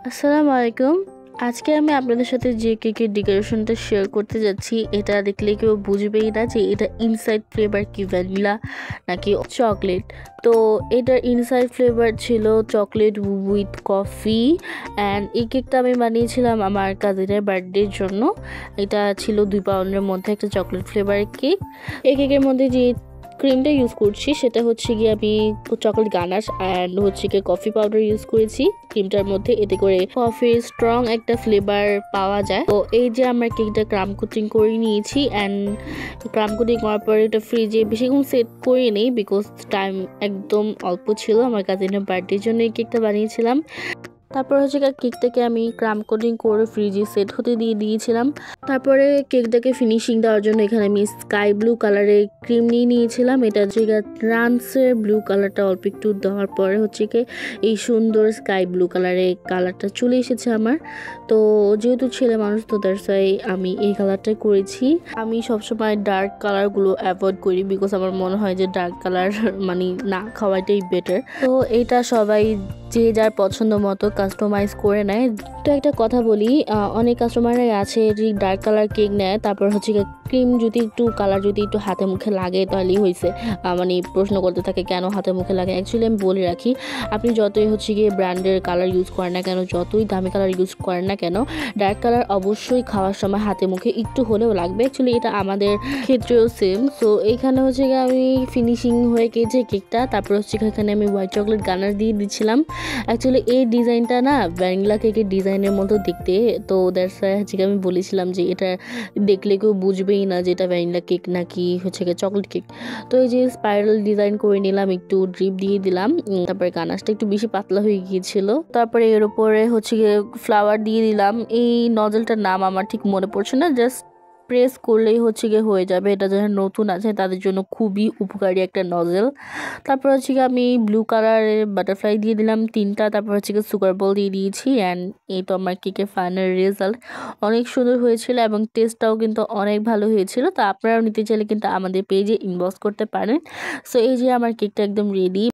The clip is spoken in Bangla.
আসসালামু আলাইকুম। আজকে আমি আপনাদের সাথে যে কেকের ডেকোরেশনটা শেয়ার করতে যাচ্ছি, এটা দেখলে কেউ বুঝবেই না যে এটা ইনসাইড ফ্লেভার কি ভ্যানিলা নাকি চকলেট। তো এটার ইনসাইড ফ্লেভার ছিল চকলেট উইথ কফি। অ্যান্ড এই কেকটা আমি বানিয়েছিলাম আমার কাজিনের বার্থডের জন্য। এটা ছিল 2 পাউন্ডের মধ্যে একটা চকলেট ফ্লেভারের কেক। এই কেকের মধ্যে যে ক্রিমটা ইউজ করছি সেটা হচ্ছে গিয়ে আমি চকলেট গানাশ অ্যান্ড হচ্ছে গিয়ে কফি পাউডার ইউজ করেছি ক্রিমটার মধ্যে, এতে করে কফির স্ট্রং একটা ফ্লেভার পাওয়া যায়। তো এই যে আমরা কেকটা ক্রাম কোটিং করে নিয়েছি অ্যান্ড ক্রাম কোটিং করার পরে এটা ফ্রিজে বেশিক্ষণ সেট করে নেই বিকজ টাইম একদম অল্প ছিল। আমার কাজিনের বার্থডের জন্য এই কেকটা বানিয়েছিলাম। তারপর হচ্ছে কেকটাকে আমি ক্রাম কোটিং করে ফ্রিজে সেট হতে দিয়ে দিয়েছিলাম। তারপরে কেকটাকে ফিনিশিং দেওয়ার জন্য এখানে আমি স্কাই ব্লু কালারের ক্রিম নিয়ে নিয়েছিলাম। এটা হচ্ছে ট্রান্সের ব্লু কালারটা অল্প একটু দেওয়ার পরে হচ্ছে এই সুন্দর স্কাই ব্লু কালারের কালারটা চলে এসেছে আমার। তো যেহেতু ছেলে মানুষ তো দ্যাটস ওয়াই আমি এই কালারটাই করেছি। আমি সবসময় ডার্ক কালারগুলো অ্যাভয়েড করি বিকজ আমার মনে হয় যে ডার্ক কালার মানে না খাওয়াটাই বেটার। তো এটা সবাই যে যার পছন্দ মতো কাস্টমাইজ করে নেয়। তো একটা কথা বলি, অনেক কাস্টমাররাই আছে যে ডার্ক কালার কেক নেয়, তারপর হচ্ছে ক্রিম যদি একটু কালার যদি একটু হাতে মুখে লাগে তাহলেই হয়েছে, মানে প্রশ্ন করতে থাকে কেন হাতে মুখে লাগে। অ্যাকচুয়ালি আমি বলে রাখি, আপনি যতই হচ্ছে গিয়ে ব্র্যান্ডের কালার ইউজ করেন না কেন, যতই দামি কালার ইউজ করেন না কেন, ডার্ক কালার অবশ্যই খাওয়ার সময় হাতে মুখে একটু হলেও লাগবে। অ্যাকচুয়ালি এটা আমাদের ক্ষেত্রেও সেম। সো এইখানে হচ্ছে গিয়ে আমি ফিনিশিং হয়ে গিয়েছে কেকটা। তারপর হচ্ছে এখানে আমি হোয়াইট চকলেট গানার দিয়ে দিচ্ছিলাম। অ্যাকচুয়ালি এই ডিজাইনটা না ভ্যানিলা কেকের ডিজাইনের মতো দেখতে, তো দ্যাটস ওয়াই হচ্ছে আমি বলেছিলাম যে এটা দেখলে কেউ বুঝবেই না যে এটা ভ্যানিলা কেক নাকি হচ্ছে চকলেট কেক। তো এই যে স্পাইরাল ডিজাইন করে নিলাম, একটু ড্রিপ দিয়ে দিলাম, তারপরে গানাশটা একটু বেশি পাতলা হয়ে গিয়েছিল। তারপরে এর উপরে হচ্ছে ফ্লাওয়ার দিয়ে দিলাম। এই নজলটার নাম আমার ঠিক মনে পড়ছে না, জাস্ট প্রেস করলেই হচ্ছে হয়ে যাবে। এটা যারা নতুন আছে তাদের জন্য খুবই উপকারী একটা নজেল। তারপর হচ্ছে আমি ব্লু কালারের বাটারফ্লাই দিয়ে দিলাম 3টা। তারপর হচ্ছে সুগার বল দিয়ে দিয়েছি। অ্যান্ড এই তো আমার কেকের ফাইনাল রেজাল্ট অনেক সুন্দর হয়েছিল এবং টেস্টটাও কিন্তু অনেক ভালো হয়েছিল। তো আপনারাও নিতে চাইলে কিন্তু আমাদের পেজে ইনবক্স করতে পারেন। সো এই যে আমার কেকটা একদম রেডি।